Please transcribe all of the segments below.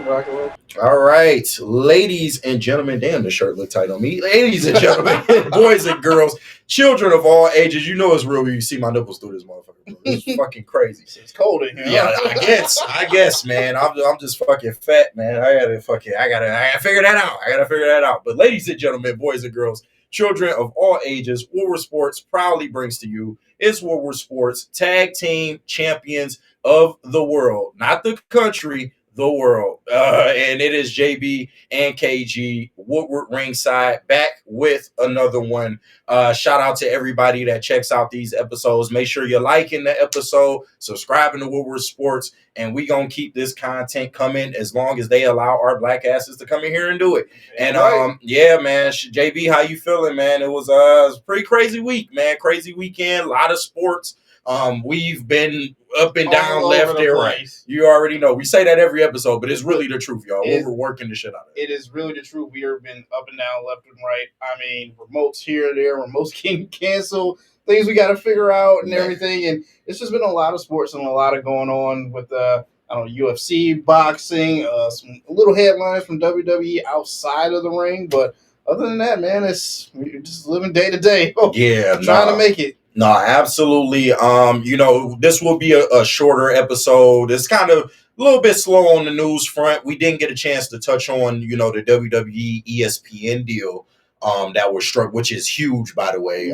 Rock and roll. All right, ladies and gentlemen. Damn, the shirt look tight on me. Ladies and gentlemen, boys and girls, children of all ages. You know it's real when you see my nipples through this motherfucker. Bro. It's fucking crazy. It's cold in here. Yeah, I guess, man. I'm just fucking fat, man. I gotta figure that out. But ladies and gentlemen, boys and girls, children of all ages, Woodward Sports proudly brings to you is Woodward Sports Tag Team Champions of the World, not the country. The world. And it is JB and KG, Woodward Ringside, back with another one. Shout out to everybody that checks out these episodes. Make sure you're liking the episode, subscribing to Woodward Sports, and we going to keep this content coming as long as they allow our black asses to come in here and do it. And yeah, man, JB, how you feeling, man? It was a pretty crazy week, man. Crazy weekend, a lot of sports. We've been up and down, left and right. You already know. We say that every episode, but it's really the truth, y'all. We're working the shit out of it. It is really the truth. We have been up and down, left and right. I mean, remotes here and there, remotes getting canceled, things we got to figure out and everything. And it's just been a lot of sports and a lot of going on with UFC, boxing, some little headlines from WWE outside of the ring. But other than that, man, we're just living day to day. Yeah, trying to make it. No, absolutely. This will be a shorter episode. It's kind of a little bit slow on the news front. We didn't get a chance to touch on, the WWE ESPN deal that was struck, which is huge, by the way,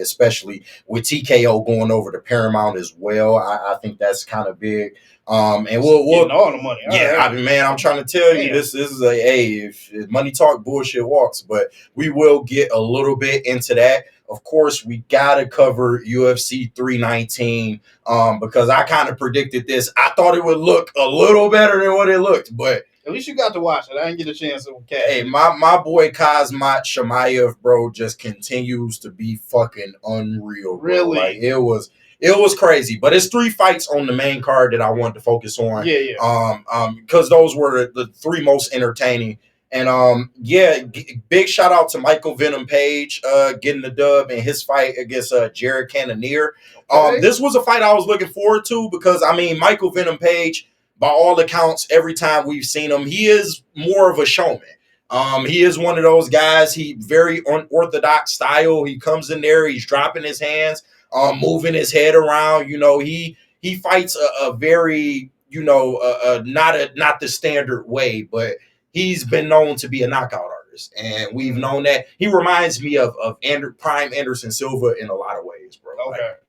especially with TKO going over to Paramount as well. I think that's kind of big. And we'll getting all the money. I mean, man, I'm trying to tell you, this is if money talk, bullshit walks. But we will get a little bit into that. Of course, we gotta cover UFC 319 because I kind of predicted this. I thought it would look a little better than what it looked, but at least you got to watch it. I didn't get a chance to catch. Hey, my boy Kazmat Shamaev, bro, just continues to be fucking unreal. Bro. Really, like, it was crazy. But it's 3 fights on the main card that I wanted to focus on. Because those were the 3 most entertaining. And big shout out to Michael Venom Page getting the dub in his fight against Jared Cannonier. This was a fight I was looking forward to because I mean Michael Venom Page, by all accounts, every time we've seen him, he is more of a showman. He is one of those guys. He very unorthodox style. He comes in there, he's dropping his hands, moving his head around. He fights a very not the standard way, but he's been known to be a knockout artist, and we've known that. He reminds me of Prime Anderson Silva in a lot of ways, bro. Okay. Like,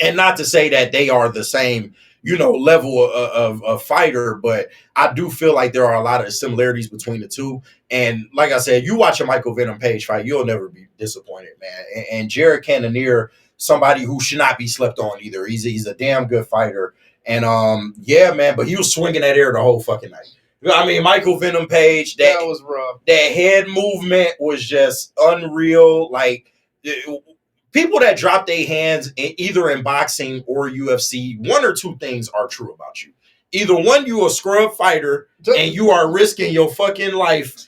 and not to say that they are the same, level of fighter, but I do feel like there are a lot of similarities between the two. And like I said, you watch a Michael Venom Page fight, you'll never be disappointed, man. And Jared Cannonier, somebody who should not be slept on either. He's a damn good fighter. And man, but he was swinging that air the whole fucking night. I mean, Michael Venom Page, that was rough. That head movement was just unreal. Like, people that drop their hands either in boxing or UFC, 1 or 2 things are true about you. Either one, you a scrub fighter and you are risking your fucking life.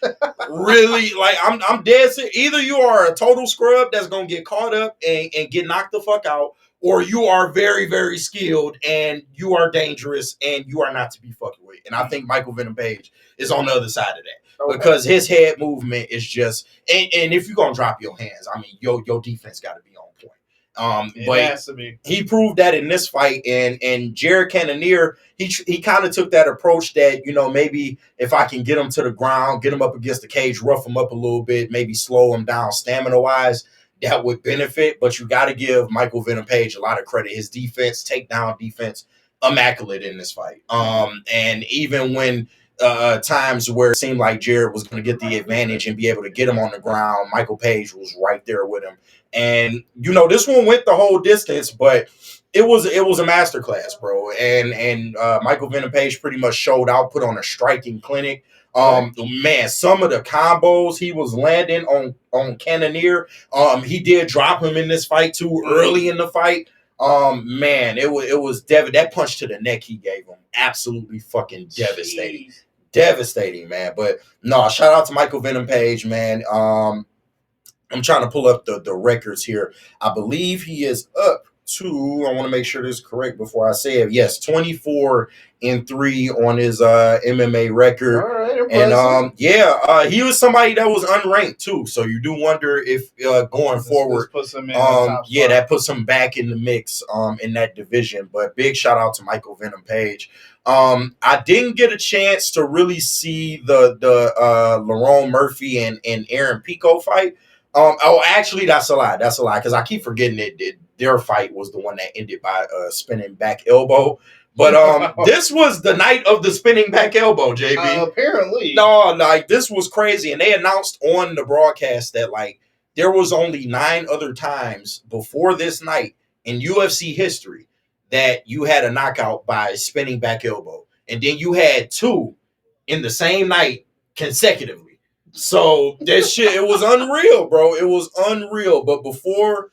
Really, like I'm dead serious. Either you are a total scrub that's gonna get caught up and get knocked the fuck out, or you are very, very skilled and you are dangerous and you are not to be fucking with. And I think Michael Venom Page is on the other side of that because his head movement is just, and if you're going to drop your hands, I mean, your defense got to be on point. It but has to be. He proved that in this fight, and Jared Cannonier, he kind of took that approach that, maybe if I can get him to the ground, get him up against the cage, rough him up a little bit, maybe slow him down stamina-wise, that would benefit. But you got to give Michael Venom Page a lot of credit. His defense, takedown defense, immaculate in this fight. And even when times where it seemed like Jared was going to get the advantage and be able to get him on the ground, Michael Page was right there with him. And this one went the whole distance, but it was a masterclass, bro. And Michael Venom Page pretty much showed out, put on a striking clinic. Man, some of the combos he was landing on Cannonier, he did drop him in this fight too early in the fight. Man, it was that punch to the neck he gave him, absolutely fucking devastating. Jeez. Devastating, man. But no, shout out to Michael Venom Page, man. I'm trying to pull up the records here. I believe he is up 22. I want to make sure this is correct before I say it. Yes, 24-3 on his MMA All record. right, And impressive. he was somebody that was unranked too. So you do wonder if going forward, This puts him in a top spot. that puts him back in the mix in that division. But big shout out to Michael Venom Page. I didn't get a chance to really see the Lerone Murphy and Aaron Pico fight. Actually, that's a lie. That's a lie because I keep forgetting that their fight was the one that ended by spinning back elbow. But this was the night of the spinning back elbow, JB. Apparently. No, like this was crazy. And they announced on the broadcast that like there was only 9 other times before this night in UFC history that you had a knockout by spinning back elbow. And then you had 2 in the same night consecutively. So that shit, it was unreal, bro. It was unreal. But before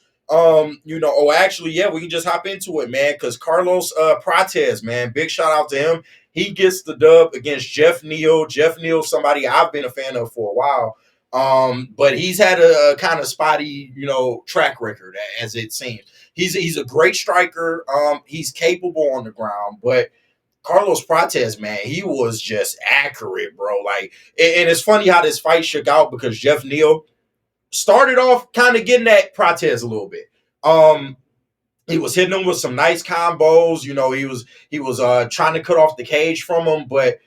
actually, yeah, we can just hop into it, man, because Carlos Prates, man, big shout out to him. He gets the dub against Jeff Neal. Jeff Neal, somebody I've been a fan of for a while. But he's had a kind of spotty, track record, as it seems. He's a great striker. He's capable on the ground, but Carlos Prates, man, he was just accurate, bro. Like, and it's funny how this fight shook out because Jeff Neal started off kind of getting at Prates a little bit. He was hitting him with some nice combos. He was trying to cut off the cage from him, but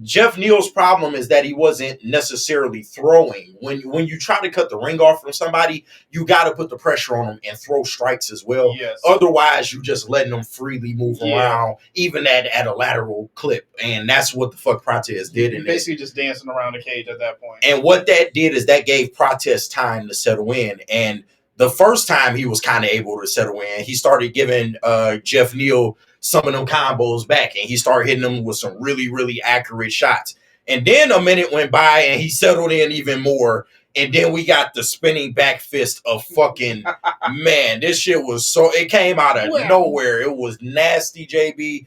Jeff Neal's problem is that he wasn't necessarily throwing. When you try to cut the ring off from somebody, you got to put the pressure on them and throw strikes as well. Yes. Otherwise, you just letting them freely move around, even at a lateral clip. And that's what the fuck Prates did. And basically just dancing around the cage at that point. And what that did is that gave Prates time to settle in. And the first time he was kind of able to settle in, he started giving Jeff Neal some of them combos back, and he started hitting them with some really, really accurate shots. And then a minute went by, and he settled in even more. And then we got the spinning back fist of fucking man. This shit was it came out of nowhere. It was nasty, JB.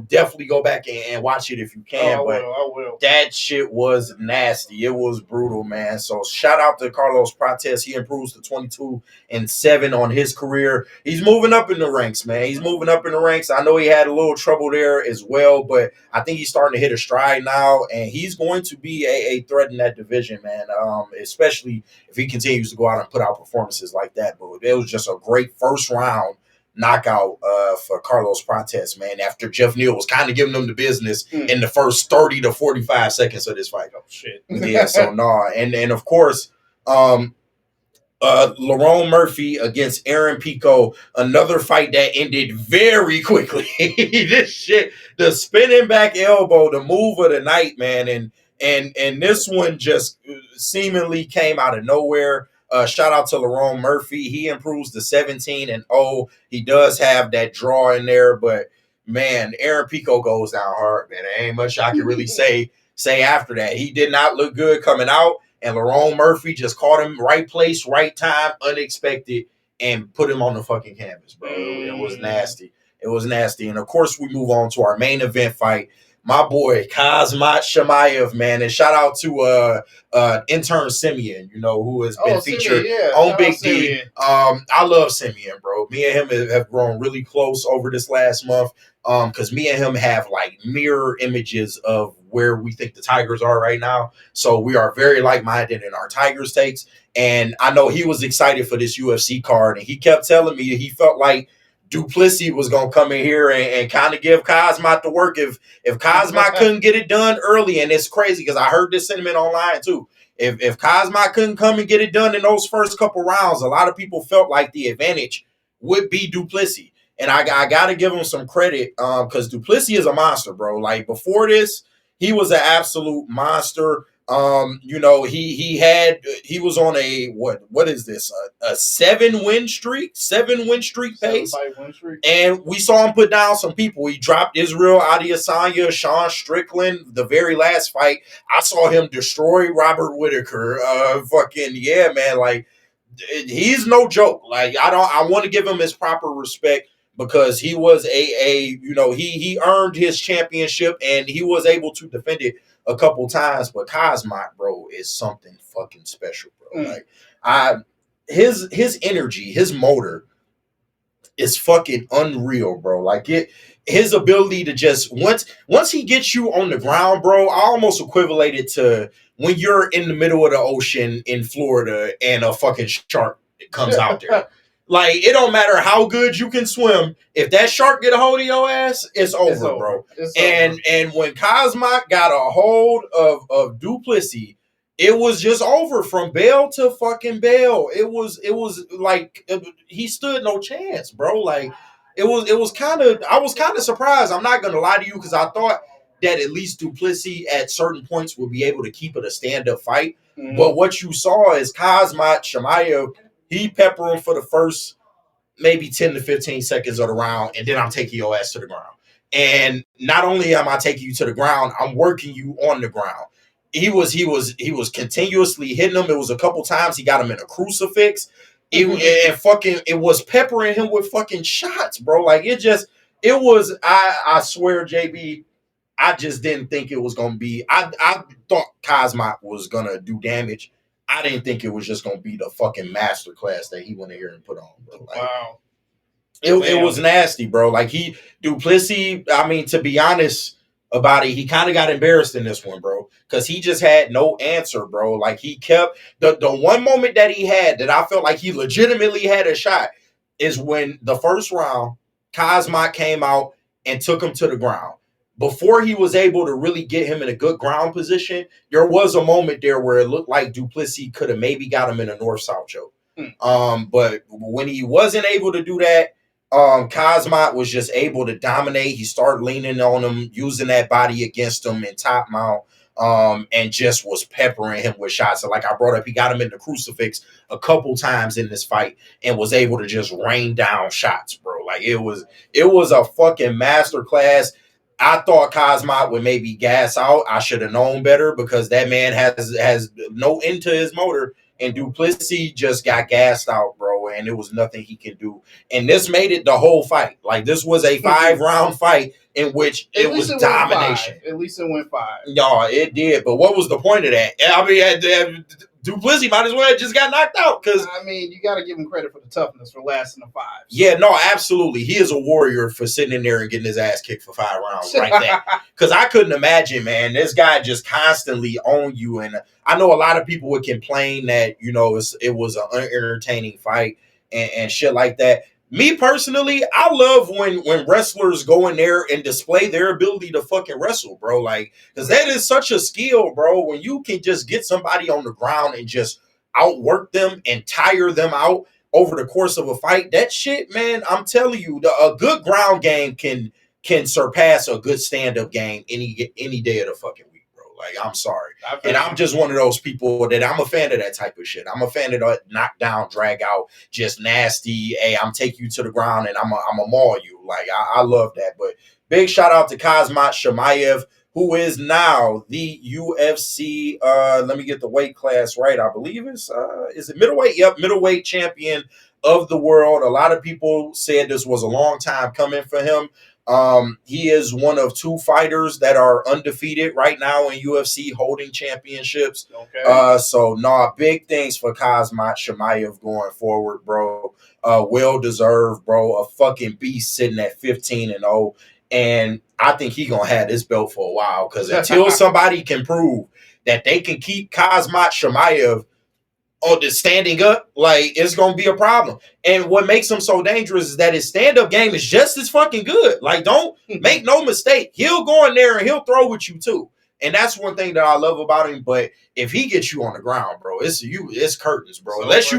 Definitely go back and watch it if you can. I will. That shit was nasty. It was brutal, man. So shout out to Carlos Prates. He improves to 22-7 on his career. He's moving up in the ranks, man. He's moving up in the ranks. I know he had a little trouble there as well, but I think he's starting to hit a stride now, and he's going to be a threat in that division, man. Especially if he continues to go out and put out performances like that. But it was just a great first round knockout for Carlos Prates, man, after Jeff Neal was kind of giving them the business in the first 30 to 45 seconds of this fight. Oh, shit. Yeah, so no. And of course, Lerone Murphy against Aaron Pico, another fight that ended very quickly. This shit, the spinning back elbow, the move of the night, man. And this one just seemingly came out of nowhere. Shout out to Lerone Murphy. He improves to 17-0. He does have that draw in there, but man, Aaron Pico goes down hard, man. There ain't much I can really say after that. He did not look good coming out, and Lerone Murphy just caught him right place, right time, unexpected, and put him on the fucking canvas, bro. It was nasty. It was nasty. And of course, we move on to our main event fight. My boy Kazmat Shamaev, man, and shout out to intern Simeon, who has been featured on Big D. I love Simeon, bro. Me and him have grown really close over this last month, because me and him have like mirror images of where we think the Tigers are right now. So we are very like-minded in our Tigers takes. And I know he was excited for this UFC card, and he kept telling me that he felt like Duplessis was going to come in here and kind of give Kazmat the work if Kazmat couldn't get it done early. And it's crazy because I heard this sentiment online too. If Kazmat couldn't come and get it done in those first couple rounds, a lot of people felt like the advantage would be Duplessis. And I got to give him some credit because Duplessis is a monster, bro. Like before this, he was an absolute monster. He was on a what is this? A 7-win streak pace. 7-fight win streak. And we saw him put down some people. He dropped Israel Adesanya, Sean Strickland, the very last fight. I saw him destroy Robert Whittaker. Yeah, man, like he's no joke. Like I want to give him his proper respect because he was he earned his championship and he was able to defend it a couple times. But Kazmat, bro, is something fucking special, bro. Like his energy, his motor is fucking unreal, bro. Like his ability to just once he gets you on the ground, bro, I almost equivalent it to when you're in the middle of the ocean in Florida and a fucking shark comes out there. Like, it don't matter how good you can swim. If that shark get a hold of your ass, it's over, bro. And when Cosmoc got a hold of Duplessis, it was just over from bell to fucking bell. It was like he stood no chance, bro. Like it was kind of, I was kind of surprised. I'm not gonna lie to you, because I thought that at least Duplessis at certain points would be able to keep it a stand-up fight. Mm-hmm. But what you saw is Khamzat Chimaev, he pepper him for the first maybe 10 to 15 seconds of the round, and then I'm taking your ass to the ground. And not only am I taking you to the ground, I'm working you on the ground. He was continuously hitting him. It was a couple times he got him in a crucifix. It was peppering him with fucking shots, bro. Like it was. I swear, JB, I just didn't think it was gonna be. I thought Cosmoc was gonna do damage. I didn't think it was just gonna be the fucking masterclass that he went in here and put on, bro. Like, wow. It was nasty, bro. Like Duplessis, I mean, to be honest about it, he kind of got embarrassed in this one, bro, because he just had no answer, bro. Like he kept the one moment that he had that I felt like he legitimately had a shot is when the first round, Cosmoc came out and took him to the ground. Before he was able to really get him in a good ground position, there was a moment there where it looked like Duplessis could have maybe got him in a north-south choke. But when he wasn't able to do that, Cosmoc was just able to dominate. He started leaning on him, using that body against him in top mount, and just was peppering him with shots. So like I brought up, he got him in the crucifix a couple times in this fight and was able to just rain down shots, bro. Like it was a fucking masterclass. I thought Cosmoc would maybe gas out. I should have known better, because that man has no end to his motor. And Duplessis just got gassed out, bro, and there was nothing he could do. And this made it the whole fight. Like, this was a 5-round fight in which it was domination. At least it went 5. No, it did. But what was the point of that? I mean, Duplessis might as well have just got knocked out. Because I mean, you got to give him credit for the toughness for lasting the 5. So. Yeah, no, absolutely. He is a warrior for sitting in there and getting his ass kicked for 5 rounds right there. Because I couldn't imagine, man, this guy just constantly on you. And I know a lot of people would complain that, you know, it was an unentertaining fight and shit like that. Me personally, I love when wrestlers go in there and display their ability to fucking wrestle, bro. Like, because that is such a skill, bro. When you can just get somebody on the ground and just outwork them and tire them out over the course of a fight, that shit, man, I'm telling you, a good ground game can surpass a good stand-up game any day of the fucking week, bro. Like, I'm sorry. And I'm just one of those people that I'm a fan of that type of shit. I'm a fan of that knockdown, drag out, just nasty. Hey, I'm taking you to the ground and I'm a maul you. Like, I love that. But big shout out to Khamzat Chimaev, who is now the UFC, let me get the weight class right. I believe is it middleweight? Yep, middleweight champion of the world. A lot of people said this was a long time coming for him. He is one of 2 fighters that are undefeated right now in UFC holding championships. Okay. So big things for Khamzat Chimaev going forward, bro. Well deserved, bro. A fucking beast sitting at 15-0. And I think he's going to have this belt for a while, because until somebody can prove that they can keep Khamzat Chimaev on the standing up, like, it's going to be a problem. And what makes him so dangerous is that his stand-up game is just as fucking good. Like, don't make no mistake. He'll go in there and he'll throw with you too. And that's one thing that I love about him. But if he gets you on the ground, bro, it's curtains, bro. Unless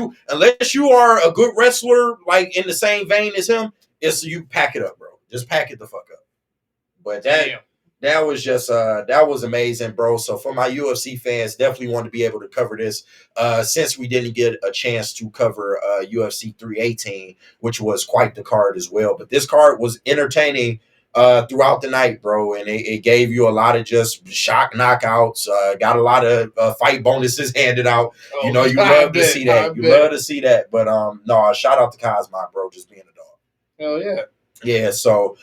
you are a good wrestler, like in the same vein as him, it's you pack it up, bro. Just pack it the fuck up. But that was just that was amazing, bro. So for my UFC fans, definitely want to be able to cover this since we didn't get a chance to cover UFC 318, which was quite the card as well. But this card was entertaining throughout the night, bro, and it gave you a lot of just shock knockouts. Got a lot of fight bonuses handed out. Oh, you know, you love to see that. You love to see that. But no, shout out to Cosmoc, bro, just being a dog. Hell yeah. Yeah, so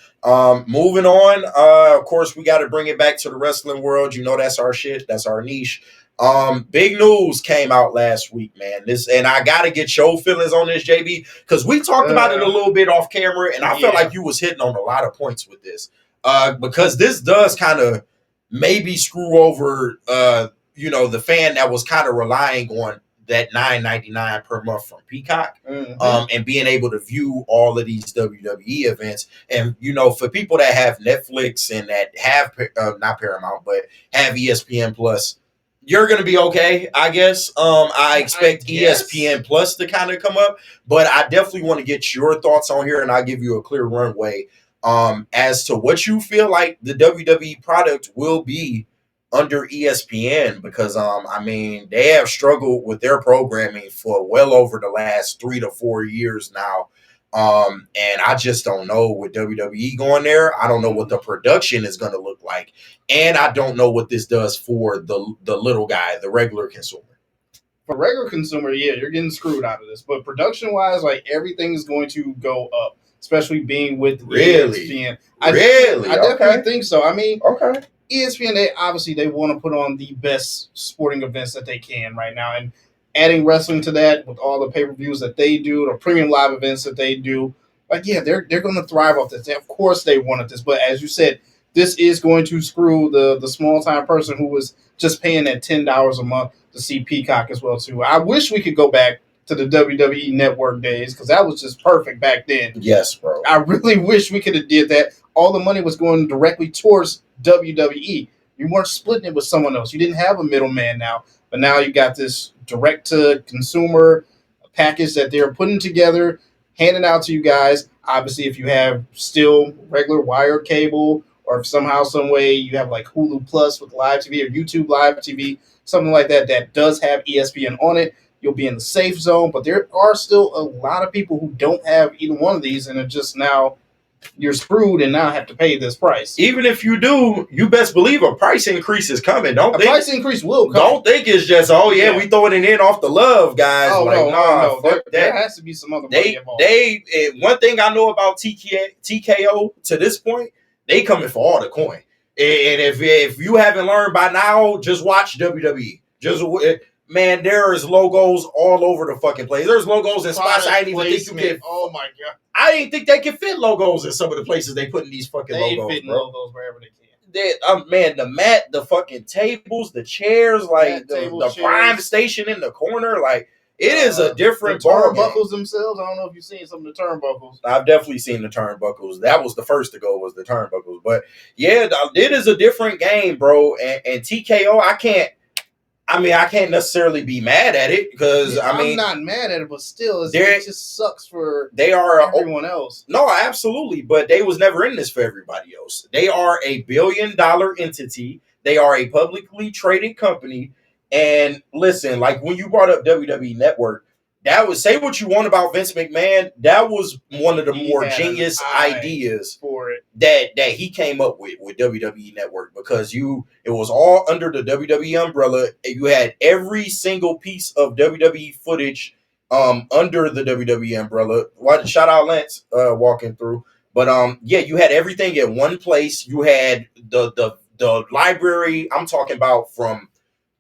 moving on, of course, we got to bring it back to the wrestling world. You know, that's our shit. That's our niche. Big news came out last week, man. And I gotta get your feelings on this, JB, because we talked about it a little bit off camera, and I felt like you was hitting on a lot of points with this. Because this does kind of maybe screw over the fan that was kind of relying on that $9.99 per month from Peacock, and being able to view all of these WWE events. And for people that have Netflix and that have not Paramount but have ESPN Plus, you're going to be okay, I guess. I expect ESPN Plus to kind of come up, but I definitely want to get your thoughts on here, and I'll give you a clear runway as to what you feel like the WWE product will be under ESPN, because they have struggled with their programming for well over the last 3 to 4 years now. And I just don't know with WWE going there. I don't know what the production is going to look like. And I don't know what this does for the little guy, the regular consumer. For regular consumer, yeah, you're getting screwed out of this. But production-wise, like, everything is going to go up, especially being with ESPN. I definitely think so. I mean, ESPN, they want to put on the best sporting events that they can right now. And adding wrestling to that with all the pay-per-views that they do, the premium live events that they do, like, yeah, they're going to thrive off this. Of course they wanted this, but as you said, this is going to screw the small-time person who was just paying that $10 a month to see Peacock as well, too. I wish we could go back to the WWE Network days, because that was just perfect back then. Yes, bro. I really wish we could have did that. All the money was going directly towards WWE. You weren't splitting it with someone else. You didn't have a middleman now. But now you got this direct-to-consumer package that they're putting together, handing out to you guys. Obviously, if you have still regular wire cable, or if somehow, some way you have like Hulu Plus with live TV or YouTube Live TV, something like that does have ESPN on it, you'll be in the safe zone. But there are still a lot of people who don't have either one of these, and are just now, you're screwed and now have to pay this price. Even if you do, you best believe a price increase is coming. Price increase will come. Don't think it's just, we throwing it in off the love, guys. No. There has to be some other money involved. One thing I know about TKO to this point, they coming for all the coin. And if you haven't learned by now, just watch WWE. Man, there is logos all over the fucking place. There's logos in spots I didn't even think you could. Oh my god! I didn't think they could fit logos in some of the places they put in these fucking logos. They fit logos wherever they can. Man, the mat, the fucking tables, the chairs, like the prime station in the corner, like it is a different turnbuckles themselves. I don't know if you've seen some of the turnbuckles. I've definitely seen the turnbuckles. That was the first to go, was the turnbuckles. But yeah, it is a different game, bro. And TKO, I can't necessarily be mad at it, because I'm not mad at it, but still, it just sucks for everyone else. No, absolutely, but they was never in this for everybody else. They are a $1 billion entity. They are a publicly traded company. And listen, like when you brought up WWE Network, that was, say what you want about Vince McMahon, that was one of the more genius ideas for it that he came up with WWE Network, because it was all under the WWE umbrella. You had every single piece of WWE footage under the WWE umbrella. Shout out Lance walking through. But you had everything in one place. You had the library, I'm talking about, from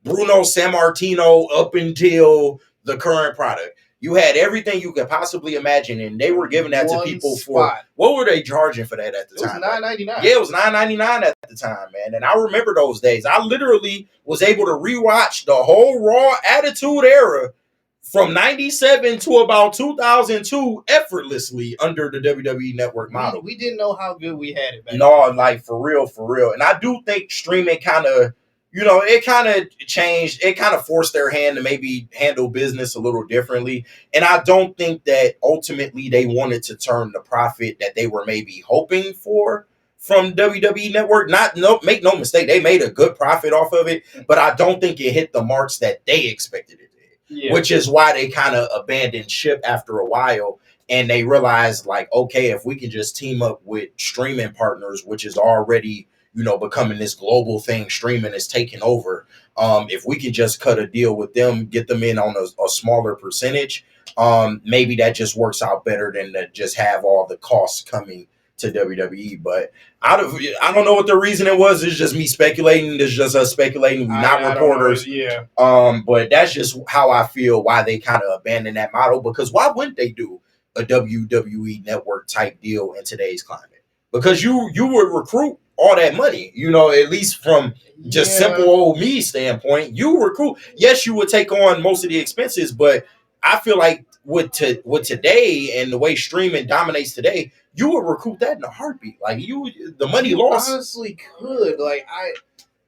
Bruno Sammartino up until the current product. You had everything you could possibly imagine, and they were giving that to people for, what were they charging for that at the time? It was $9.99. Yeah, it was $9.99 at the time, man. And I remember those days. I literally was able to rewatch the whole Raw Attitude Era from 97 to about 2002 effortlessly under the WWE Network model. We didn't know how good we had it back then. Like for real. And I do think streaming kind of, it kind of changed. It kind of forced their hand to maybe handle business a little differently. And I don't think that ultimately they wanted to turn the profit that they were maybe hoping for from WWE Network. Make no mistake, they made a good profit off of it, but I don't think it hit the marks that they expected it to, which is why they kind of abandoned ship after a while. And they realized, like, okay, if we can just team up with streaming partners, which is already becoming this global thing, streaming is taking over. If we can just cut a deal with them, get them in on a smaller percentage, maybe that just works out better than to just have all the costs coming to WWE. But I don't know what the reason it was. It's just me speculating. It's just us speculating. We're not reporters. Yeah. But that's just how I feel why they kind of abandoned that model, because why wouldn't they do a WWE network type deal in today's climate? Because you would recruit all that money, at least from just simple old me standpoint, you would recruit. Yes, you would take on most of the expenses, but I feel like with today and the way streaming dominates today, you would recoup that in a heartbeat. Like the money you lost. Honestly could. Like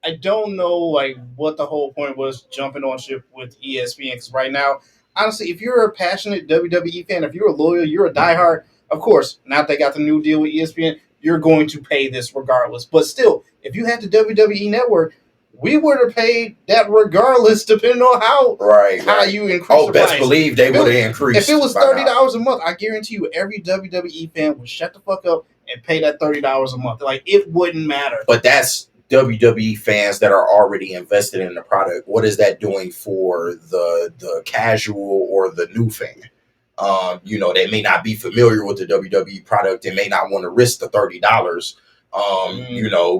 I don't know like what the whole point was jumping on ship with ESPN, because right now, honestly, if you're a passionate WWE fan, if you're a loyal, you're a diehard, of course, now that they got the new deal with ESPN, you're going to pay this regardless. But still, if you had the WWE network, we would have paid that regardless, depending on how you increase the price. Best believe they would have increased. If it was $30 a month, I guarantee you every WWE fan would shut the fuck up and pay that $30 a month. Like, it wouldn't matter. But that's WWE fans that are already invested in the product. What is that doing for the casual or the new fan? They may not be familiar with the WWE product. They may not want to risk the $30.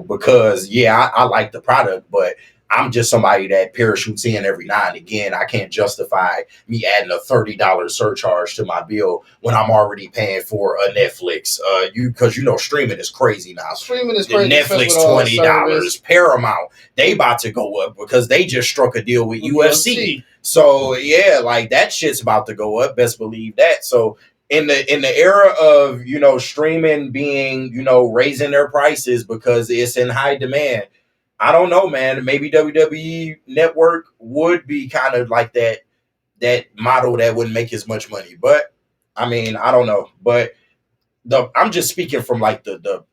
Because I like the product, but I'm just somebody that parachutes in every now and again. I can't justify me adding a $30 surcharge to my bill when I'm already paying for a Netflix. Because streaming is crazy now. Streaming is crazy. Netflix $20, Paramount, they about to go up because they just struck a deal with UFC. So like that shit's about to go up. Best believe that. So in the era of streaming being raising their prices because it's in high demand, I don't know, man. Maybe WWE Network would be kind of like that model that wouldn't make as much money. But I mean, I don't know. But I'm just speaking from like the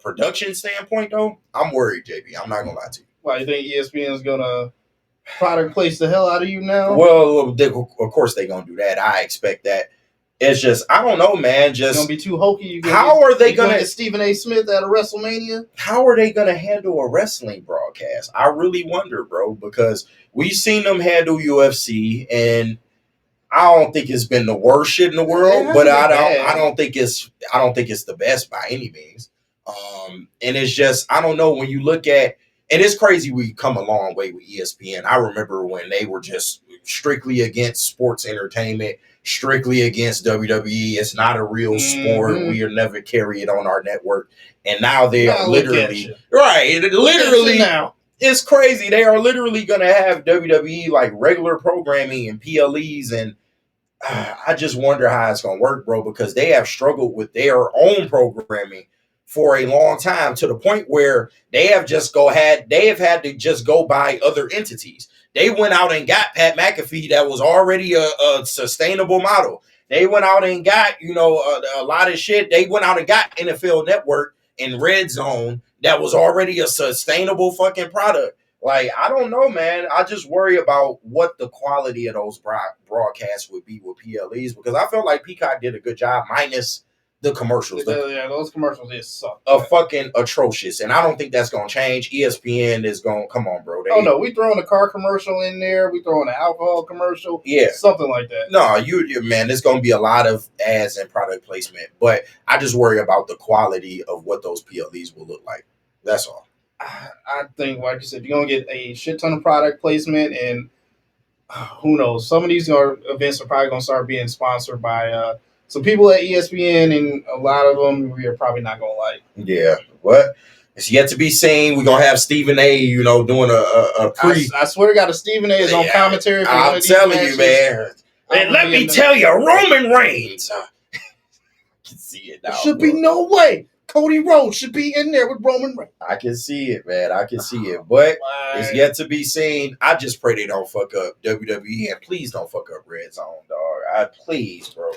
production standpoint, though. I'm worried, JB. I'm not gonna lie to you. Why, you think ESPN is gonna product place the hell out of you now? Well, of course they're gonna do that. I expect that. It's just, I don't know, man. Just gonna be too hokey. How are they gonna get Stephen A. Smith at a WrestleMania? How are they gonna handle a wrestling broadcast? I really wonder, bro, because we've seen them handle UFC, and I don't think it's been the worst shit in the world, but I don't think it's the best by any means. And it's just, I don't know, when you look at, and it's crazy, we've come a long way with ESPN. I remember when they were just strictly against sports entertainment, strictly against WWE. It's not a real sport. We'll never carry it on our network. And now they are literally now. It's crazy. They are literally going to have WWE like regular programming and PLEs, and I just wonder how it's going to work, bro, because they have struggled with their own programming for a long time, to the point where they have had to just go buy other entities. They went out and got Pat McAfee, that was already a sustainable model. They went out and got, a lot of shit. They went out and got NFL Network and Red Zone that was already a sustainable fucking product. Like, I don't know, man. I just worry about what the quality of those broadcasts would be with PLEs, because I felt like Peacock did a good job, minus the commercials. Those commercials just suck. Fucking atrocious. And I don't think that's going to change. ESPN is going to, come on, bro. No, we throwing a car commercial in there. We throwing an alcohol commercial. Yeah. Something like that. No, man, there's going to be a lot of ads and product placement. But I just worry about the quality of what those PLEs will look like. That's all. I think, like you said, you're going to get a shit ton of product placement, and who knows? Some of these events are probably going to start being sponsored by some people at ESPN, and a lot of them we are probably not going to like. Yeah, but it's yet to be seen. We're going to have Stephen A., doing a pre. I swear to God, if Stephen A. is on commentary for I'm telling you, man. And let me tell you, Roman Reigns. I can see it now. There should be no way Cody Rhodes should be in there with Roman Reigns. I can see it, man. I can see it. But it's yet to be seen. I just pray they don't fuck up WWE, and please don't fuck up Red Zone, dog. Please, bro.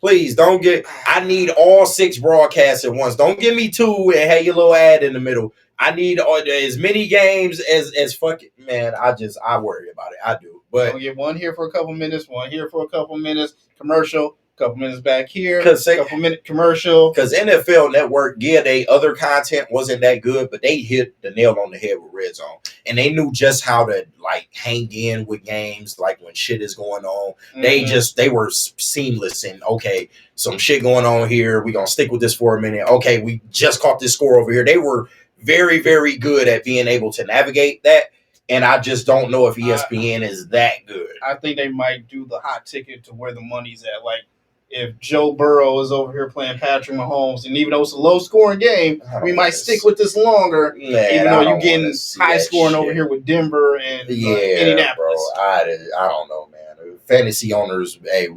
Please don't I need all 6 broadcasts at once. Don't give me 2 and have your little ad in the middle. I need as many games as fucking, man. I worry about it. I do. But I'll get one here for a couple minutes, one here for a couple minutes, commercial, couple minutes back here, Because couple minute commercial. Because NFL Network, yeah, they other content wasn't that good, but they hit the nail on the head with Red Zone, and they knew just how to like hang in with games, like when shit is going on. They were seamless and okay, some shit going on here. We gonna stick with this for a minute. Okay, we just caught this score over here. They were very, very good at being able to navigate that. And I just don't know if ESPN is that good. I think they might do the hot ticket to where the money's at. Like, if Joe Burrow is over here playing Patrick Mahomes, and even though it's a low-scoring game, we might stick with this longer, even though you're getting high-scoring over here with Denver and Indianapolis. Bro, I don't know, man. Fantasy owners, hey,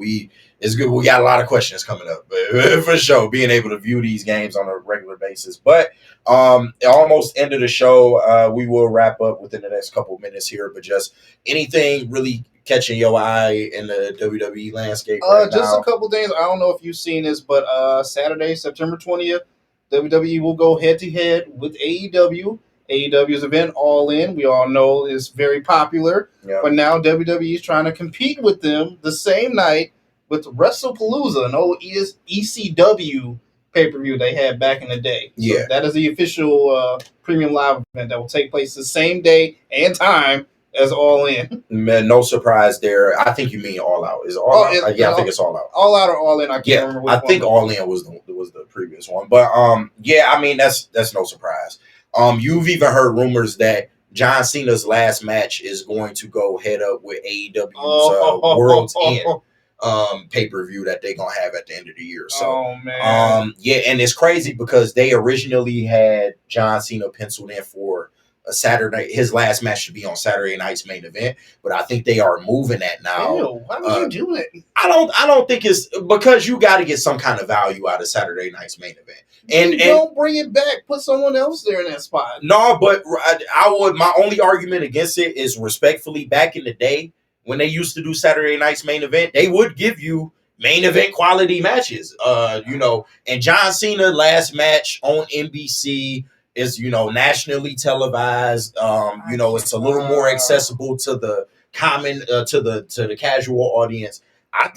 it's good. We got a lot of questions coming up, but for sure, being able to view these games on a regular basis. But almost end of the show. We will wrap up within the next couple of minutes here, but just anything really catching your eye in the WWE landscape right just now? A couple things. I don't know if you've seen this, but Saturday, September 20th, WWE will go head-to-head with AEW. AEW's event, All In, we all know is very popular. Yep. But now WWE is trying to compete with them the same night with WrestlePalooza, an old ECW pay-per-view they had back in the day. Yeah. So that is the official premium live event that will take place the same day and time as All In. Man, no surprise there. I think you mean All Out. Is All Out? I think it's All Out. All Out or All In? I can't remember which one. I think All In was the previous one. But I mean that's no surprise. You've even heard rumors that John Cena's last match is going to go head up with AEW's World's End pay-per-view that they're gonna have at the end of the year. So and it's crazy because they originally had John Cena penciled in for a Saturday. His last match should be on Saturday night's main event, but I think they are moving that now. Ew, why would you do it? I don't think it's because you got to get some kind of value out of Saturday night's main event. And don't bring it back. Put someone else there in that spot. No, but I would. My only argument against it is respectfully. Back in the day, when they used to do Saturday night's main event, they would give you main event quality matches. And John Cena last match on NBC is nationally televised. It's a little more accessible to the common to the casual audience. I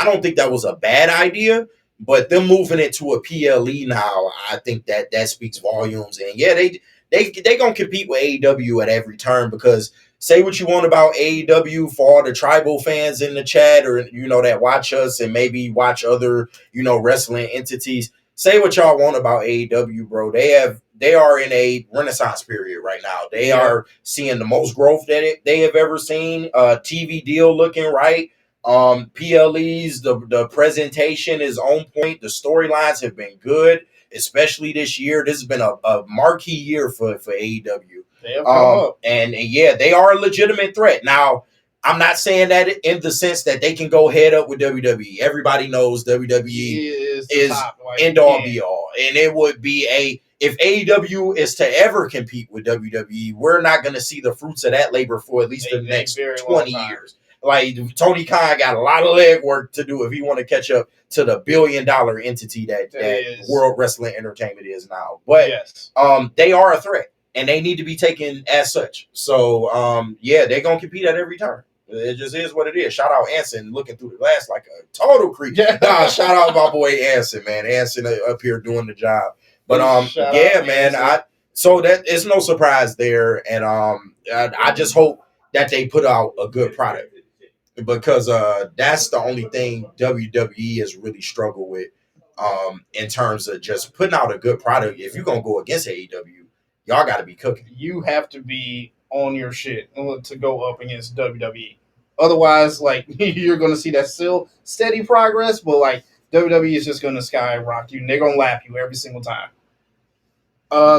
don't think that was a bad idea. But them moving it to a PLE now, I think that speaks volumes. And yeah, they gonna compete with AEW at every turn because say what you want about AEW for all the tribal fans in the chat or that watch us and maybe watch other wrestling entities. Say what y'all want about AEW, bro. They are in a renaissance period right now. They are seeing the most growth that they have ever seen. TV deal looking right. PLEs, the presentation is on point. The storylines have been good, especially this year. This has been a marquee year for AEW. And they are a legitimate threat. Now, I'm not saying that in the sense that they can go head up with WWE. Everybody knows WWE is end all be all. And it would be if AEW is to ever compete with WWE, we're not going to see the fruits of that labor for at least the next 20 years. Like Tony Khan got a lot of legwork to do if he want to catch up to the billion-dollar entity that World Wrestling Entertainment is now. But they are a threat, and they need to be taken as such. So they're gonna compete at every turn. It just is what it is. Shout out Anson looking through the glass like a total creep. Shout out my boy Anson, man. Anson up here doing the job. But man. So that it's no surprise there, and I just hope that they put out a good product. Because that's the only thing WWE has really struggled with in terms of just putting out a good product. If you're going to go against AEW, y'all got to be cooking. You have to be on your shit to go up against WWE. Otherwise, you're going to see that still steady progress, but WWE is just going to skyrocket you, and they're going to lap you every single time.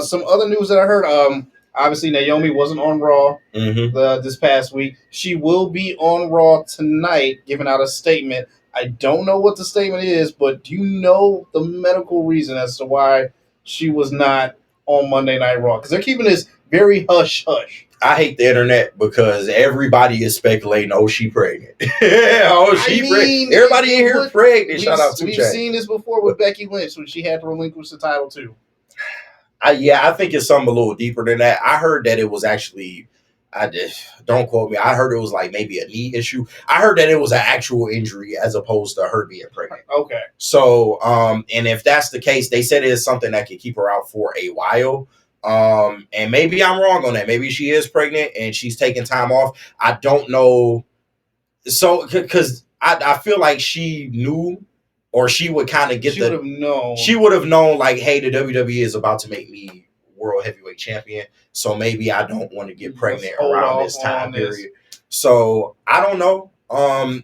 Some other news that I heard, obviously, Naomi wasn't on Raw this past week. She will be on Raw tonight, giving out a statement. I don't know what the statement is, but do you know the medical reason as to why she was not on Monday Night Raw? Because they're keeping this very hush-hush. I hate the internet because everybody is speculating, she pregnant. Pregnant. Everybody in here pregnant. Shout out to We've seen this before with Becky Lynch when she had to relinquish the title, too. I think it's something a little deeper than that. I heard that it was actually I did. Don't quote me. I heard it was like maybe a knee issue. I heard that it was an actual injury as opposed to her being pregnant. Okay. So, and if that's the case, they said it is something that could keep her out for a while. And maybe I'm wrong on that. Maybe she is pregnant and she's taking time off. I don't know. So, because I feel like she knew, or she would kind of get She would have known. She would have known, like, hey, the WWE is about to make me world heavyweight champion, so maybe I don't want to get pregnant around this time period. So I don't know.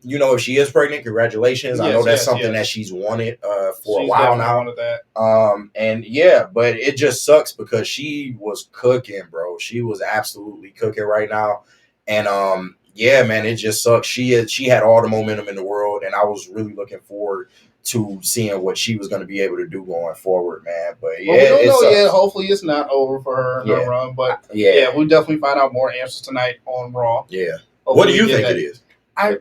You know, if she is pregnant, congratulations. I know that's something that she's wanted for a while now. And yeah, but it just sucks because she was cooking, bro. She was absolutely cooking right now. And yeah, man, it just sucks. She had all the momentum in the world, and I was really looking forward to seeing what she was going to be able to do going forward, man. But yeah, we don't know yet. Hopefully, it's not over for her in her run. But yeah, we'll definitely find out more answers tonight on Raw. Yeah. What do you think it is? I'm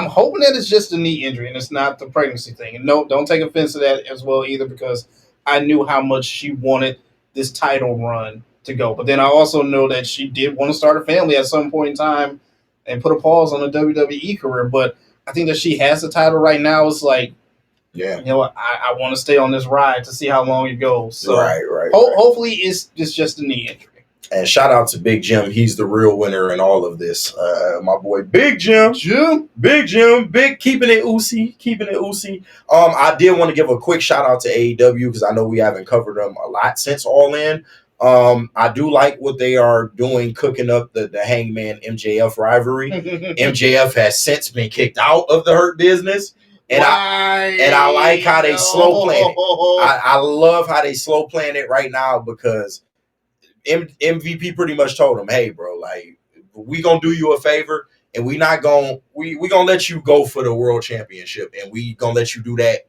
hoping that it's just a knee injury and it's not the pregnancy thing. And no, don't take offense to that as well either, because I knew how much she wanted this title run to go. But then I also know that she did want to start a family at some point in time and put a pause on the WWE career. But I think that she has the title right now. It's like, yeah, you know what? I want to stay on this ride to see how long it goes. So right. Hopefully it's just a knee injury. And shout out to Big Jim. He's the real winner in all of this. My boy Big Jim. Big keeping it oozy. I did want to give a quick shout out to AEW because I know we haven't covered them a lot since All In. I do like what they are doing, cooking up the Hangman MJF rivalry. MJF has since been kicked out of the Hurt Business. And I like how they slow playing it. I love how they slow playing it right now because MVP pretty much told him, hey, bro, like, we gonna do you a favor and we gonna let you go for the world championship and we gonna let you do that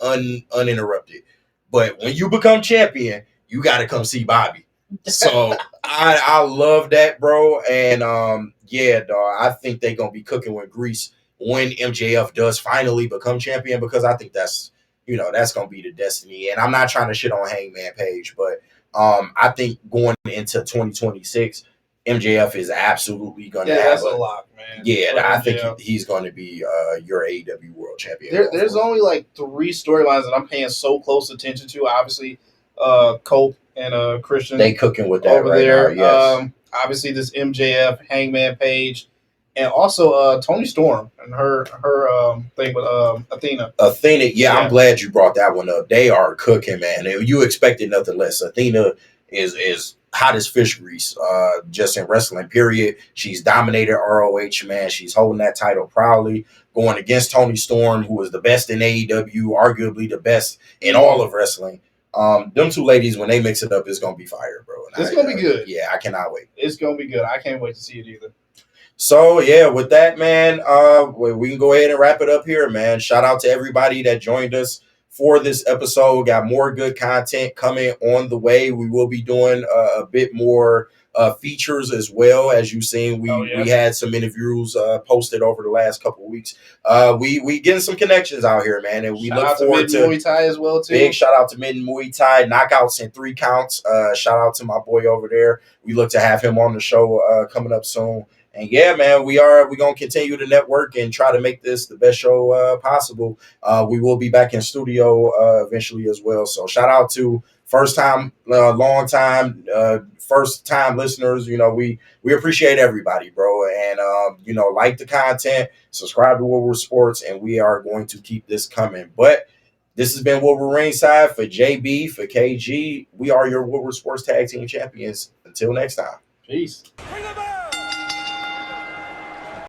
uninterrupted. But when you become champion, you gotta come see Bobby. So I love that, bro. And yeah, dog, I think they're gonna be cooking with grease when MJF does finally become champion, because I think that's gonna be the destiny. And I'm not trying to shit on Hangman Page, but I think going into 2026, MJF is absolutely going to have a lock, man. Yeah, I think he's going to be your AEW World Champion. There's only like 3 storylines that I'm paying so close attention to. Obviously, Colt and Christian. They cooking with that over right there. Now, yes. Obviously, this MJF, Hangman Page, and also Toni Storm and her thing with Athena. Yeah, I'm glad you brought that one up. They are cooking, man. And you expected nothing less. Athena is hot as fish grease, just in wrestling, period. She's dominated ROH, man. She's holding that title proudly, going against Toni Storm, who is the best in AEW, arguably the best in all of wrestling. Them two ladies, when they mix it up, it's going to be fire, bro. And it's going to be good. Yeah, I cannot wait. It's going to be good. I can't wait to see it either. So, yeah, with that, man, we can go ahead and wrap it up here, man. Shout out to everybody that joined us for this episode. Got more good content coming on the way. We will be doing a bit more features as well. As you've seen, we had some interviews posted over the last couple of weeks. We getting some connections out here, man, and we look forward to Muay Thai as well too. Big shout out to Mid Muay Thai, knockouts in 3 counts. Shout out to my boy over there. We look to have him on the show coming up soon. And yeah, man, we're gonna continue to network and try to make this the best show possible. We will be back in studio eventually as well. So shout out to first time, long time, first time listeners. You know, we appreciate everybody, bro. And like the content, subscribe to Woodward Sports, and we are going to keep this coming. But this has been Woodward Ringside for JB, for KG. We are your Woodward Sports Tag Team Champions. Until next time. Peace.